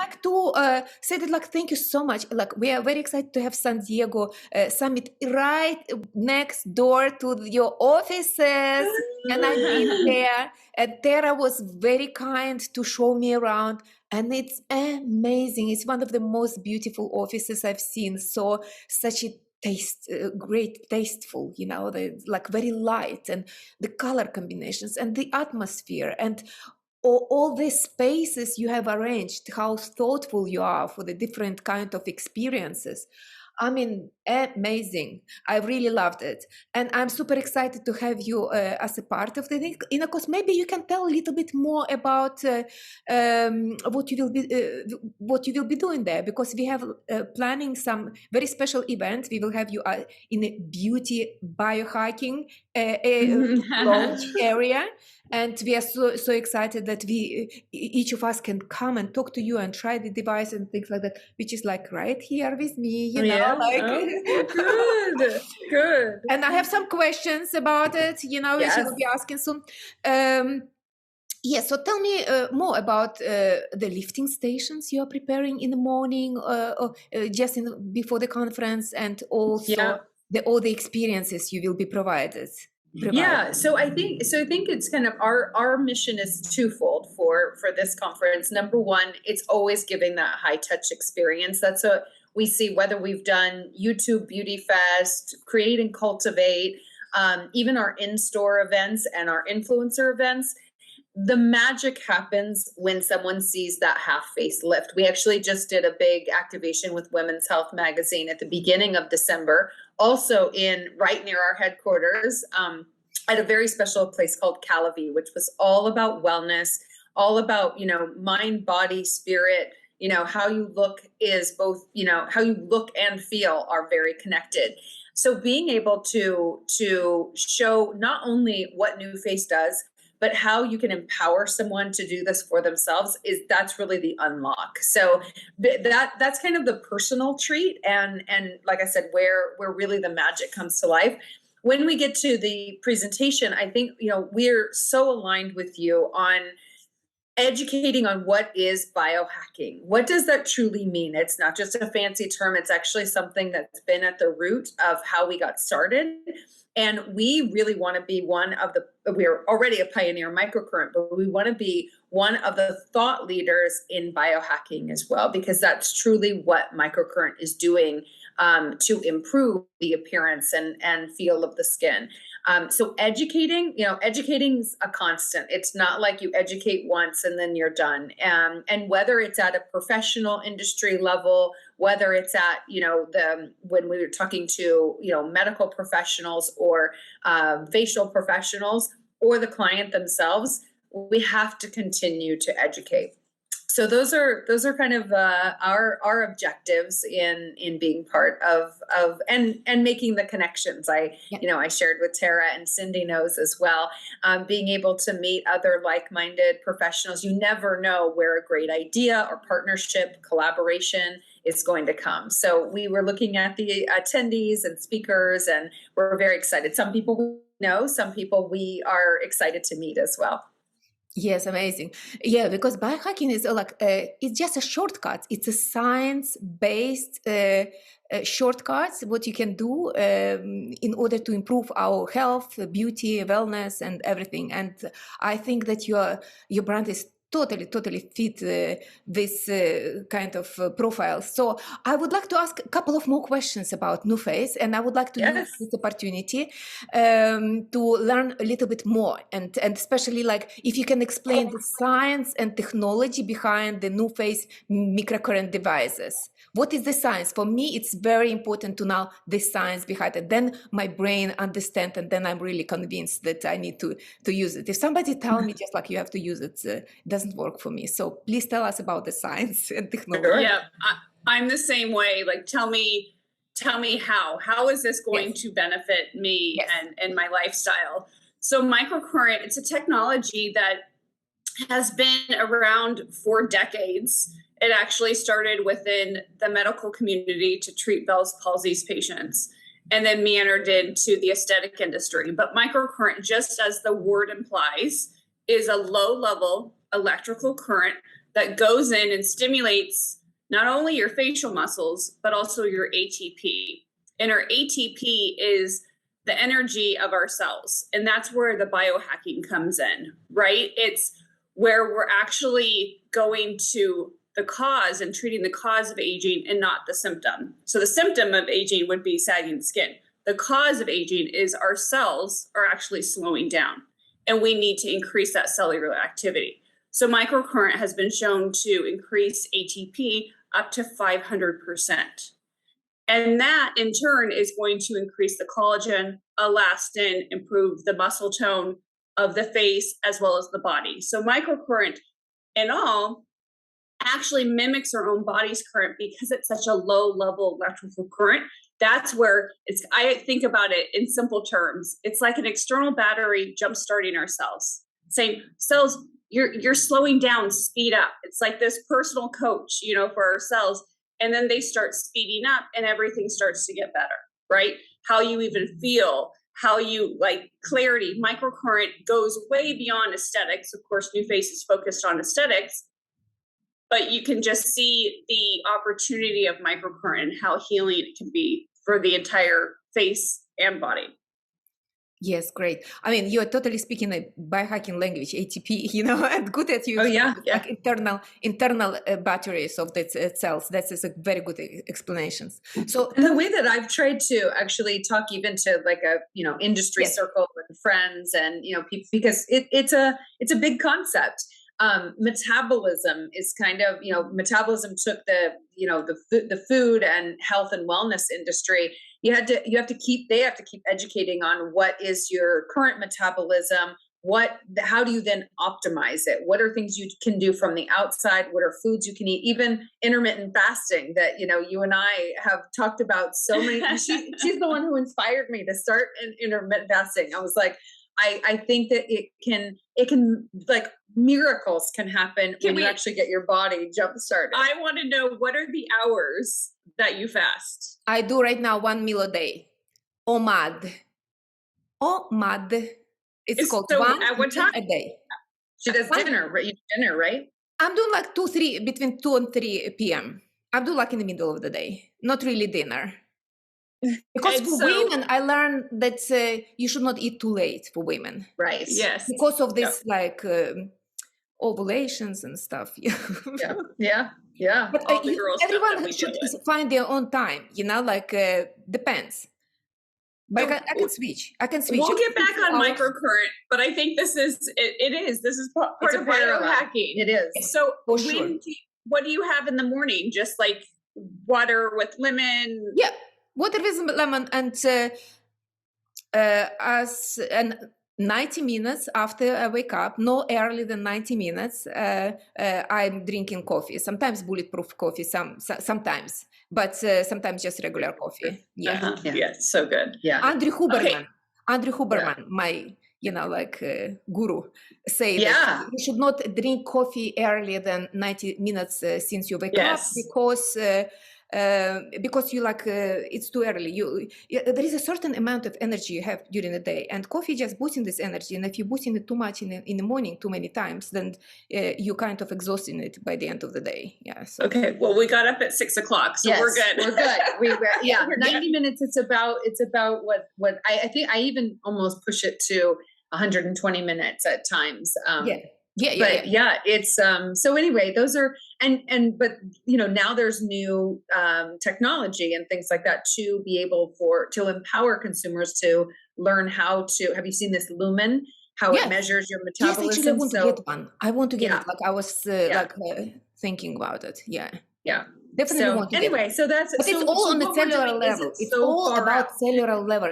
like to say that, like, thank you so much. Like, we are very excited to have San Diego Summit right next door to your offices. And I've been there. And Tera was very kind to show me around. And it's amazing. It's one of the most beautiful offices I've seen. So such a great tasteful, like very light, and the color combinations and the atmosphere and all these spaces you have arranged, how thoughtful you are for the different kind of experiences. I mean, amazing. I really loved it. And I'm super excited to have you as a part of the INNOCOS. Maybe you can tell a little bit more about what you will be doing there, because we have planning some very special event. We will have you in a Beauty Biohacking launch area. And we are so excited that each of us can come and talk to you and try the device and things like that, which is like right here with me, Good. And I have some questions about it, which I will be asking soon. So tell me more about the lifting stations you are preparing in the morning, or just before the conference, and also all the experiences you will be provided. Yeah, so I think it's kind of our mission is twofold for this conference. Number one, it's always giving that high touch experience. That's what we see, whether we've done YouTube Beauty Fest, Create and Cultivate, even our in-store events and our influencer events. The magic happens when someone sees that half face lift. We actually just did a big activation with Women's Health magazine at the beginning of December, also right near our headquarters, at a very special place called Calavi, which was all about wellness, all about, mind, body, spirit. How you look is both, how you look and feel are very connected. So being able to show not only what NuFace does, but how you can empower someone to do this for themselves, that's really the unlock. So that's kind of the personal treat. And like I said, where really the magic comes to life. When we get to the presentation, I think, we're so aligned with you on educating on what is biohacking. What does that truly mean? It's not just a fancy term. It's actually something that's been at the root of how we got started. And we really want to be we're already a pioneer microcurrent, but we want to be one of the thought leaders in biohacking as well, because that's truly what microcurrent is doing to improve the appearance and feel of the skin. So educating's a constant. It's not like you educate once and then you're done. And whether it's at a professional industry level, whether it's at, when we were talking to, medical professionals or facial professionals or the client themselves, we have to continue to educate. So those are kind of our objectives in being part of and making the connections. I shared with Tera, and Cindy knows as well, being able to meet other like-minded professionals. You never know where a great idea or partnership, collaboration is going to come. So we were looking at the attendees and speakers, and we're very excited. Some people we know, some people we are excited to meet as well. Yes, amazing. Yeah, because biohacking is it's just a shortcut. It's a science-based shortcut, what you can do in order to improve our health, beauty, wellness, and everything. And I think that your brand is totally fit this kind of profile. So I would like to ask a couple of more questions about NuFace, and I would like to use this opportunity to learn a little bit more, and especially if you can explain the science and technology behind the NuFace microcurrent devices. What is the science? For me, it's very important to know the science behind it. Then my brain understands, and then I'm really convinced that I need to use it. If somebody tell me just you have to use it, doesn't work for me. So please tell us about the science and technology. Yeah, I'm the same way. Tell me how is this going to benefit me and my lifestyle? So microcurrent, it's a technology that has been around for decades. It actually started within the medical community to treat Bell's palsy's patients, and then meandered into the aesthetic industry. But microcurrent, just as the word implies, is a low-level electrical current that goes in and stimulates not only your facial muscles, but also your ATP. And our ATP is the energy of our cells. And that's where the biohacking comes in, right? It's where we're actually going to the cause and treating the cause of aging and not the symptom. So the symptom of aging would be sagging skin. The cause of aging is our cells are actually slowing down, and we need to increase that cellular activity. So microcurrent has been shown to increase ATP up to 500%. And that in turn is going to increase the collagen, elastin, improve the muscle tone of the face as well as the body. So microcurrent in all actually mimics our own body's current because it's such a low level electrical current. That's where I think about it in simple terms. It's like an external battery jump-starting our cells, saying, cells, you're slowing down, speed up. It's like this personal coach, for our cells. And then they start speeding up and everything starts to get better, right? How you even feel, how you like clarity. Microcurrent goes way beyond aesthetics. Of course, NuFace is focused on aesthetics, but you can just see the opportunity of microcurrent and how healing it can be for the entire face and body. Yes, great. I mean, you are totally speaking a biohacking language, ATP, and good at you. Oh, yeah. Like internal batteries of the cells. That's a very good explanations. So, and the way that I've tried to actually talk even to like a industry circle and friends and people, because it's a big concept. Metabolism is kind of metabolism took the food and health and wellness industry. They have to keep educating on what is your current metabolism, how do you then optimize it? What are things you can do from the outside? What are foods you can eat? Even intermittent fasting that you and I have talked about so many. She's the one who inspired me to start an intermittent fasting. I was like, I think that it can like miracles can happen when you actually get your body jump started. I want to know, what are the hours that you fast? I do right now 1 meal a day. OMAD. It's called so 1 at what meal time? a day. She does dinner, right? You do dinner, right? I'm doing like between 2 and 3 p.m. I'm doing like in the middle of the day, not really dinner. Because for women, I learned that you should not eat too late for women. Right. Yes. Because of this ovulations and stuff. Yeah. But everyone should find their own time, depends. But I can switch. We'll get back on microcurrent, but I think this is part of biohacking. It is. So for sure. What do you have in the morning? Just like water with lemon? Yeah, water with lemon and 90 minutes after I wake up, no earlier than 90 minutes, I'm drinking coffee. Sometimes bulletproof coffee, sometimes, but sometimes just regular coffee. Yeah. Yeah, so good. Yeah. Andrew Huberman, my guru, say that you should not drink coffee earlier than 90 minutes since you wake up, because you it's too early. There is a certain amount of energy you have during the day, and coffee just boosting this energy. And if you're boosting it too much in the morning, too many times, then you kind of exhausting it by the end of the day. Yeah. So. Okay. Well, we got up at 6 o'clock, so we're good. We're good. 90 minutes. It's about what I think. I even almost push it to 120 minutes at times. It's so anyway, those are but now there's new technology and things like that to be able to empower consumers to learn how to. Have you seen this Lumen? How it measures your metabolism? Yes, actually, I want to get one. I want to get it. I was thinking about it. Yeah. Definitely want to anyway, get it. So that's but it's all on the cellular level. It's all about cellular level.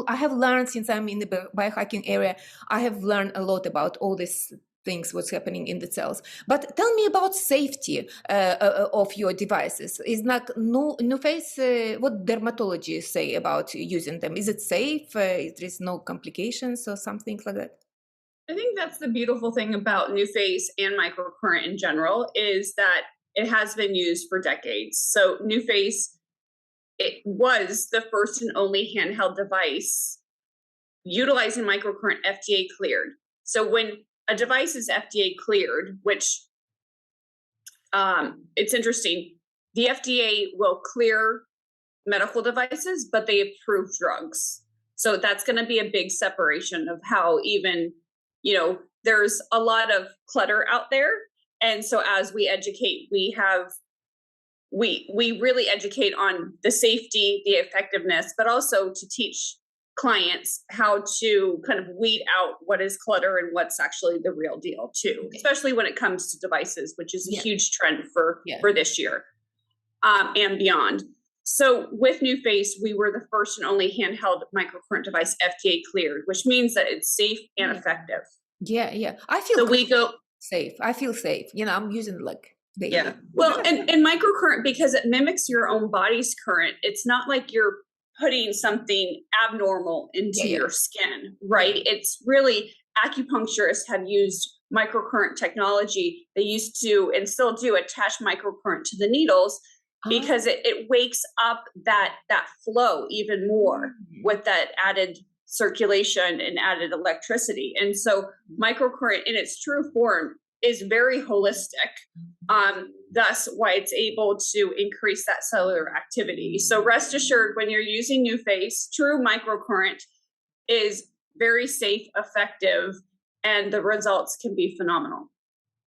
I have learned since I'm in the biohacking area, I have learned a lot about all these things, what's happening in the cells. But tell me about safety of your devices. Is not NuFace, what dermatologists say about using them? Is it safe? There is no complications or something like that? I think that's the beautiful thing about NuFace and microcurrent in general, is that it has been used for decades. So NuFace, it was the first and only handheld device utilizing microcurrent FDA cleared. So when a device is FDA cleared, which it's interesting. The FDA will clear medical devices, but they approve drugs. So that's going to be a big separation of how even, there's a lot of clutter out there. And so as we educate, we really educate on the safety, the effectiveness, but also to teach clients how to kind of weed out what is clutter and what's actually the real deal too, especially when it comes to devices, which is a huge trend for this year and beyond. So with NuFace, we were the first and only handheld microcurrent device FDA cleared, which means that it's safe and effective. Yeah. I feel safe. I feel safe. I'm using daily. Yeah. Well, and microcurrent, because it mimics your own body's current, it's not like you're putting something abnormal into your skin, right? It's really, acupuncturists have used microcurrent technology. They used to, and still do, attach microcurrent to the needles because it wakes up that flow even more with that added circulation and added electricity. And so microcurrent in its true form is very holistic. Thus why it's able to increase that cellular activity. So rest assured, when you're using NuFace, true microcurrent is very safe, effective, and the results can be phenomenal.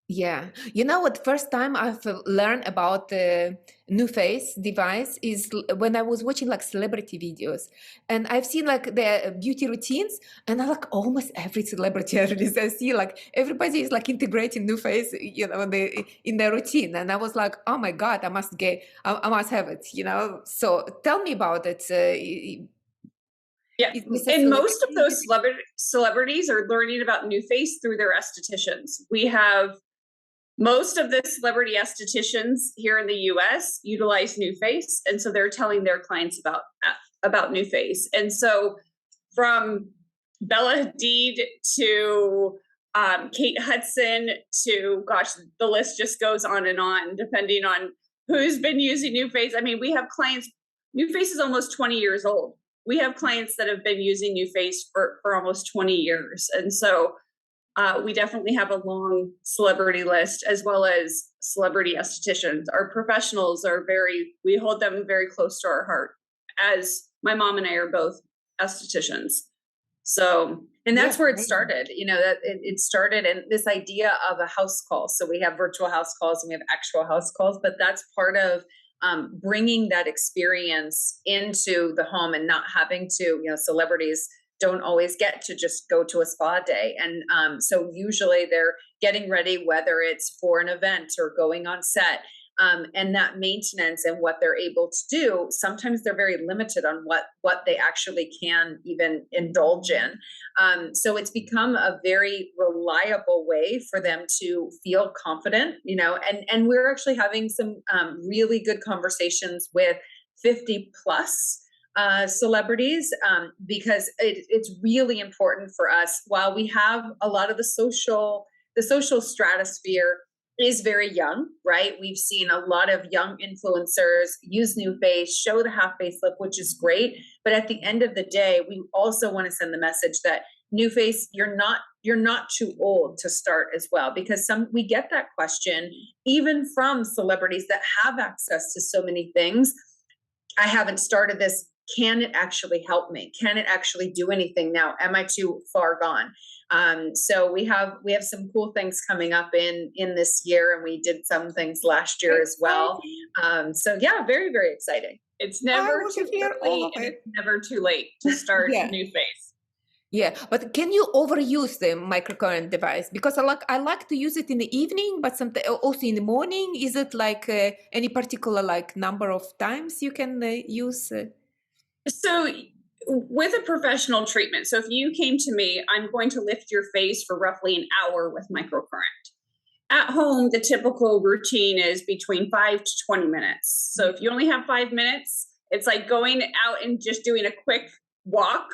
Yeah. What first time I've learned about the NuFace device is when I was watching celebrity videos, and I've seen their beauty routines, and I almost every celebrity I see everybody is integrating NuFace, in their routine. And I was like, oh my God, I must have it, So tell me about it. Yeah, and most of those celebrities are learning about NuFace through their estheticians. We have most of the celebrity estheticians here in the US utilize NuFace, and so they're telling their clients about NuFace. And so from Bella Hadid to Kate Hudson to, gosh, the list just goes on and on, depending on who's been using NuFace. I mean, we have clients, NuFace is almost 20 years old. We have clients that have been using NuFace for almost 20 years. And so we definitely have a long celebrity list, as well as celebrity estheticians. Our professionals we hold them very close to our heart, as my mom and I are both estheticians. So, and that's where it started, that it started in this idea of a house call. So we have virtual house calls and we have actual house calls, but that's part of bringing that experience into the home and not having to, celebrities don't always get to just go to a spa day. And so usually they're getting ready, whether it's for an event or going on set. And that maintenance and what they're able to do, sometimes they're very limited on what they actually can even indulge in. So it's become a very reliable way for them to feel confident, and we're actually having some really good conversations with 50 plus celebrities, because it's really important for us. While we have a lot of the social stratosphere is very young, right? We've seen a lot of young influencers use NuFace, show the half facelift, which is great. But at the end of the day, we also want to send the message that NuFace, you're not too old to start as well, because we get that question even from celebrities that have access to so many things. I haven't started this. Can it actually help me? Can it actually do anything now? Am I too far gone? So we have some cool things coming up in this year, and we did some things last year as well. So yeah, very, very exciting. It's never too early and it's never too late to start NuFace. Yeah, but can you overuse the microcurrent device? Because I like to use it in the evening, but sometimes also in the morning. Is it any particular number of times you can use? So with a professional treatment, so if you came to me, I'm going to lift your face for roughly an hour with microcurrent. At home, the typical routine is between 5 to 20 minutes. So if you only have 5 minutes, it's like going out and just doing a quick walk,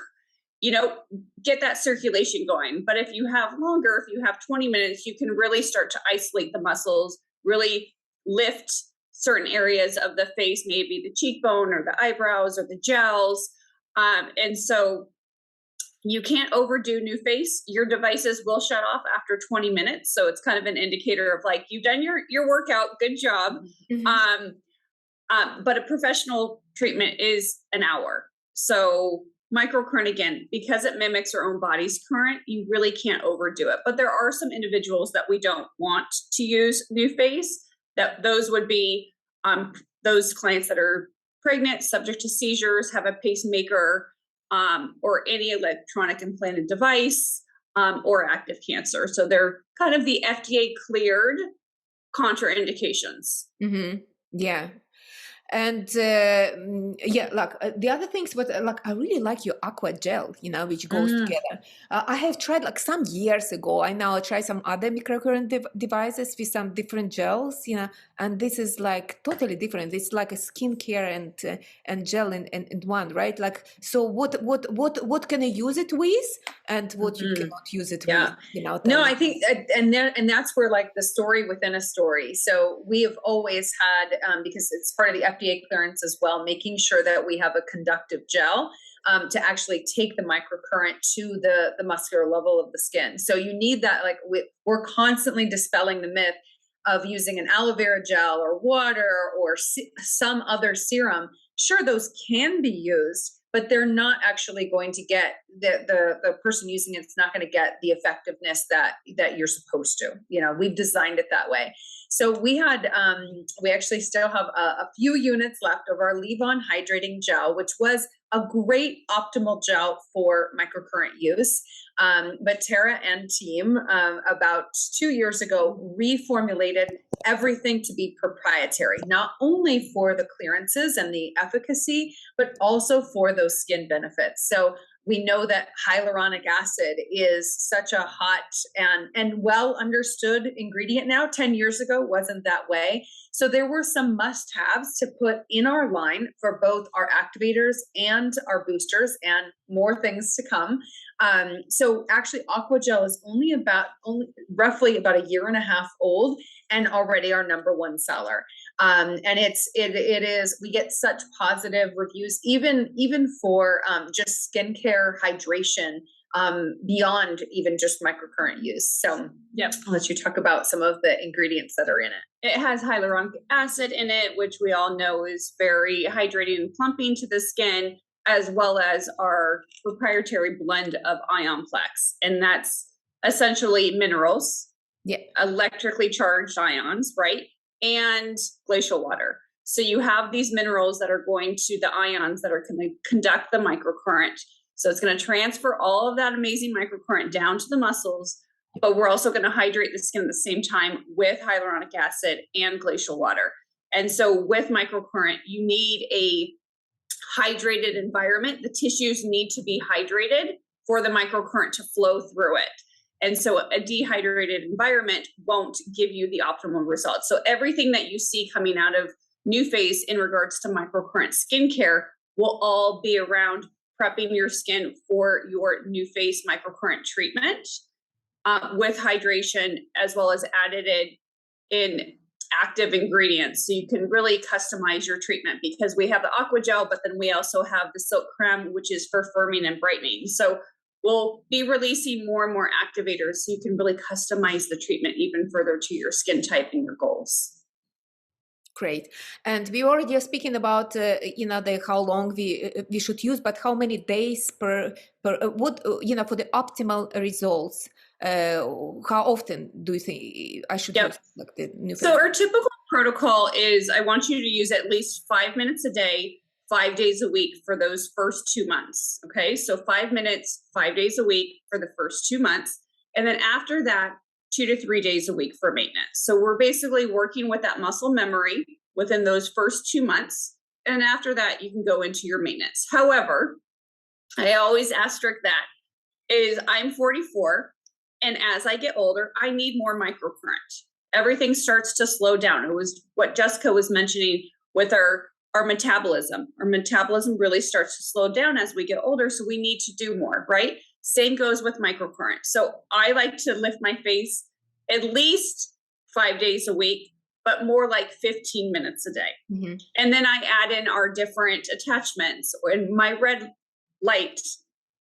get that circulation going. But if you have longer, if you have 20 minutes, you can really start to isolate the muscles, really lift certain areas of the face, maybe the cheekbone or the eyebrows or the jowls. And so You can't overdo NuFace. Your devices will shut off after 20 minutes. So it's kind of an indicator of like, you've done your workout, good job. But a professional treatment is an hour. So microcurrent, again, because it mimics our own body's current, you really can't overdo it. But there are some individuals that we don't want to use NuFace. That those would be those clients that are pregnant, subject to seizures, have a pacemaker, or any electronic implanted device, or active cancer. So they're kind of the FDA cleared contraindications. Yeah. And the other things, but I really like your aqua gel, which goes together. I have tried some years ago. I now try some other microcurrent devices with some different gels, and this is totally different. It's like a skincare and gel in one, right? So what can I use it with, and what you cannot use it with? No, I think, and that's where the story within a story. So we have always had, because it's part of the FDA clearance as well, making sure that we have a conductive gel to actually take the microcurrent to the muscular level of the skin. So you need that. We're constantly dispelling the myth of using an aloe vera gel or water or some other serum. Sure, those can be used, but they're not actually going to get the person using it's not going to get the effectiveness that you're supposed to. We've designed it that way. So we actually still have a few units left of our leave-on hydrating gel, which was a great optimal gel for microcurrent use. But Tera and team about 2 years ago reformulated everything to be proprietary, not only for the clearances and the efficacy, but also for those skin benefits. So we know that hyaluronic acid is such a hot and well understood ingredient now. 10 years ago wasn't that way. So there were some must-haves to put in our line for both our activators and our boosters, and more things to come. So actually Aquagel is only roughly about a year and a half old, and already our number one seller. And it is, we get such positive reviews, even for just skincare hydration, beyond even just microcurrent use. So I'll let you talk about some of the ingredients that are in it. It has hyaluronic acid in it, which we all know is very hydrating and plumping to the skin, as well as our proprietary blend of IonPlex. And that's essentially minerals, electrically charged ions, right? And glacial water. So you have these minerals that are going to the ions that are going to conduct the microcurrent. So it's going to transfer all of that amazing microcurrent down to the muscles, but we're also going to hydrate the skin at the same time with hyaluronic acid and glacial water. And so with microcurrent, you need a hydrated environment. The tissues need to be hydrated for the microcurrent to flow through it. And so a dehydrated environment won't give you the optimal results. So everything that you see coming out of NuFace in regards to microcurrent skincare will all be around prepping your skin for your NuFace microcurrent treatment, with hydration, as well as added in active ingredients. So you can really customize your treatment, because we have the aqua gel, but then we also have the silk creme, which is for firming and brightening. So we'll be releasing more and more activators, so you can really customize the treatment even further to your skin type and your goals. Great. And we already are speaking about, how long we should use, but how many days per what, for the optimal results, how often do you think I should use the NuFace? So our typical protocol is I want you to use at least 5 minutes a day, 5 days a week for those first 2 months. Okay. So 5 minutes, 5 days a week for the first 2 months. And then after that, 2 to 3 days a week for maintenance. So we're basically working with that muscle memory within those first 2 months. And after that, you can go into your maintenance. However, I always asterisk that is I'm 44. And as I get older, I need more microcurrent. Everything starts to slow down. It was what Jessica was mentioning with our metabolism. Our metabolism really starts to slow down as we get older. So we need to do more, right? Same goes with microcurrent. So I like to lift my face at least 5 days a week, but more like 15 minutes a day. Mm-hmm. And then I add in our different attachments, and my red light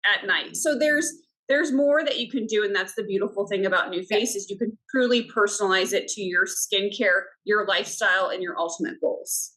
at night. So there's more that you can do. And that's the beautiful thing about NuFace is you can truly personalize it to your skincare, your lifestyle, and your ultimate goals.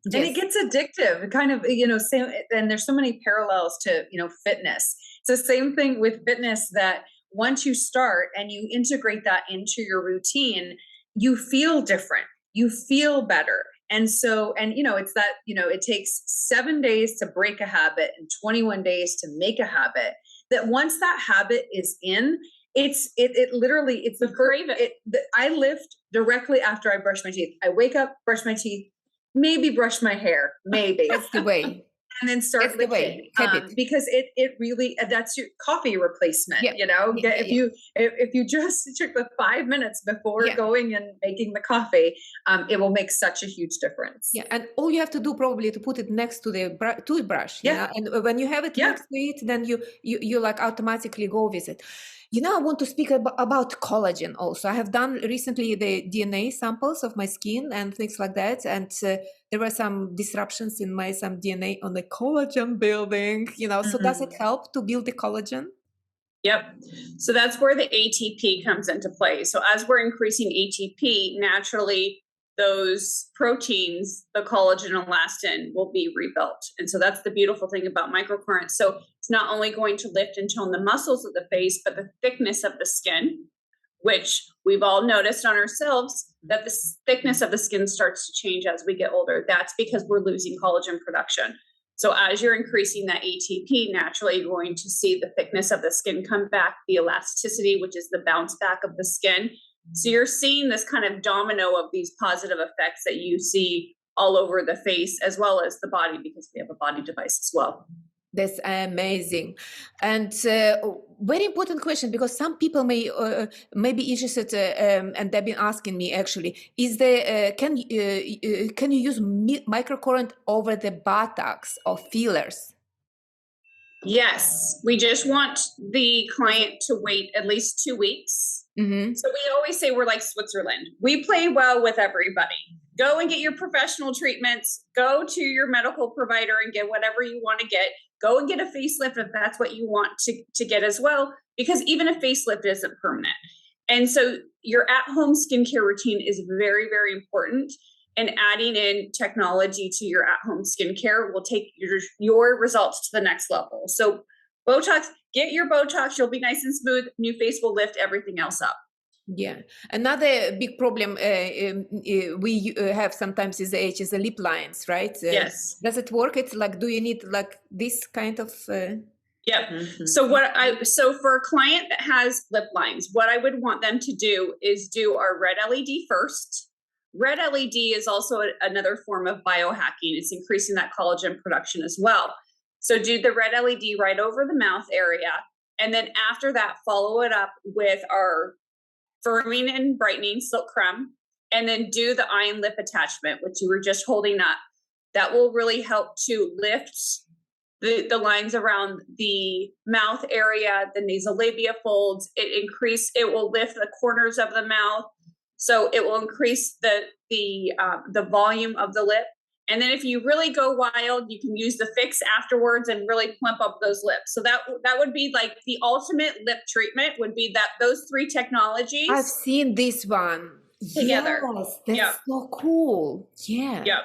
And it gets addictive, kind of, same, and there's so many parallels to, fitness. It's the same thing with fitness, that once you start and you integrate that into your routine, you feel different, you feel better. And so, it's that, it takes 7 days to break a habit and 21 days to make a habit, that once that habit is in, it literally, it's the crave it. I lift directly after I brush my teeth. I wake up, brush my teeth, maybe brush my hair, maybe. That's the way. And then start lifting, because it really, that's your coffee replacement. If you just took the 5 minutes before going and making the coffee, it will make such a huge difference. Yeah, and all you have to do probably to put it next to the toothbrush. And when you have it next to it, then you like automatically go with it. I want to speak about collagen also. I have done recently the DNA samples of my skin and things like that. And there were some disruptions in some DNA on the collagen building, so does it help to build the collagen? Yep. So that's where the ATP comes into play. So as we're increasing ATP, naturally, those proteins, the collagen and elastin, will be rebuilt. And so that's the beautiful thing about microcurrent. So it's not only going to lift and tone the muscles of the face, but the thickness of the skin, which we've all noticed on ourselves, that the thickness of the skin starts to change as we get older. That's because we're losing collagen production. So as you're increasing that ATP, naturally you're going to see the thickness of the skin come back, the elasticity, which is the bounce back of the skin. So you're seeing this kind of domino of these positive effects that you see all over the face as well as the body, because we have a body device as well. That's amazing. And very important question, because some people may be interested, and they've been asking me actually, is can you use microcurrent over the buttocks or fillers? Yes, we just want the client to wait at least 2 weeks. Mm-hmm. So we always say we're like Switzerland. We play well with everybody. Go and get your professional treatments. Go to your medical provider and get whatever you want to get. Go and get a facelift if that's what you want to get as well, because even a facelift isn't permanent. And so your at-home skincare routine is very, very important. And adding in technology to your at-home skincare will take your results to the next level. So Botox, get your Botox, you'll be nice and smooth. NuFace will lift everything else up. Yeah. Another big problem we have sometimes is the lip lines, right? Yes. Does it work? It's like, do you need like this kind of... Yep. Mm-hmm. So for a client that has lip lines, what I would want them to do is do our red LED first. Red LED is also another form of biohacking. It's increasing that collagen production as well. So do the red LED right over the mouth area. And then after that, follow it up with our firming and brightening silk creme. And then do the iron lip attachment, which you were just holding up. That will really help to lift the lines around the mouth area, the nasolabial folds. It will lift the corners of the mouth. So it will increase the volume of the lip. And then if you really go wild, you can use the fix afterwards and really plump up those lips. So that would be like the ultimate lip treatment, would be those 3 technologies. I've seen this one together. Yes, that's so cool. Yeah. Yeah.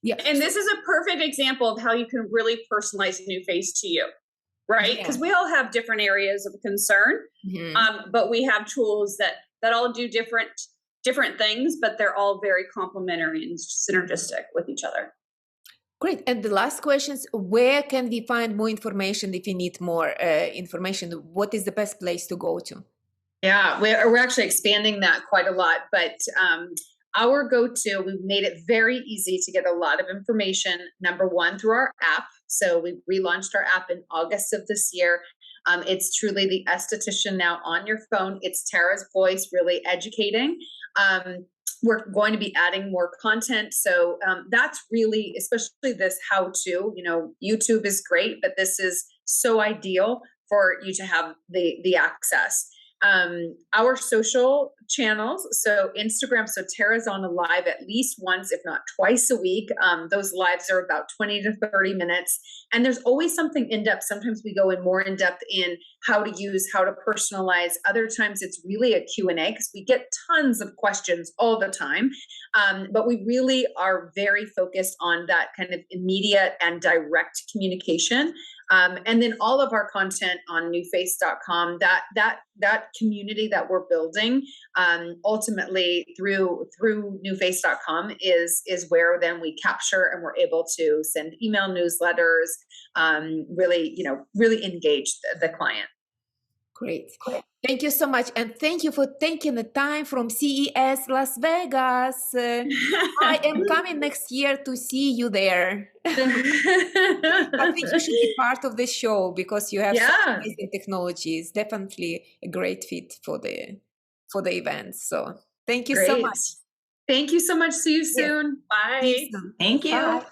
Yeah. And this is a perfect example of how you can really personalize a NuFace to you, right? Because we all have different areas of concern, but we have tools that all do different things, but they're all very complementary and synergistic with each other. Great. And the last question is, where can we find more information if you need more information? What is the best place to go to? Yeah, we're actually expanding that quite a lot, but our go-to, we've made it very easy to get a lot of information. Number one, through our app. So we relaunched our app in August of this year. It's truly the esthetician now on your phone. It's Tera's voice really educating. We're going to be adding more content. So that's really, especially this how-to, YouTube is great, but this is so ideal for you to have the access. Our social channels, so Instagram, so Tera's on a live at least once, if not twice a week. Those lives are about 20 to 30 minutes. And there's always something in-depth. Sometimes we go in more in-depth in how to use, how to personalize. Other times it's really a Q&A because we get tons of questions all the time. But we really are very focused on that kind of immediate and direct communication. And then all of our content on NuFace.com, that community that we're building, ultimately through NuFace.com is where then we capture and we're able to send email newsletters, really engage the client. Great. Thank you so much. And thank you for taking the time from CES Las Vegas. I am coming next year to see you there. I think you should be part of the show because you have such amazing technology. It's definitely a great fit for the event. So thank you so much. Thank you so much. See you soon. Bye. See you soon. Thank you. Bye.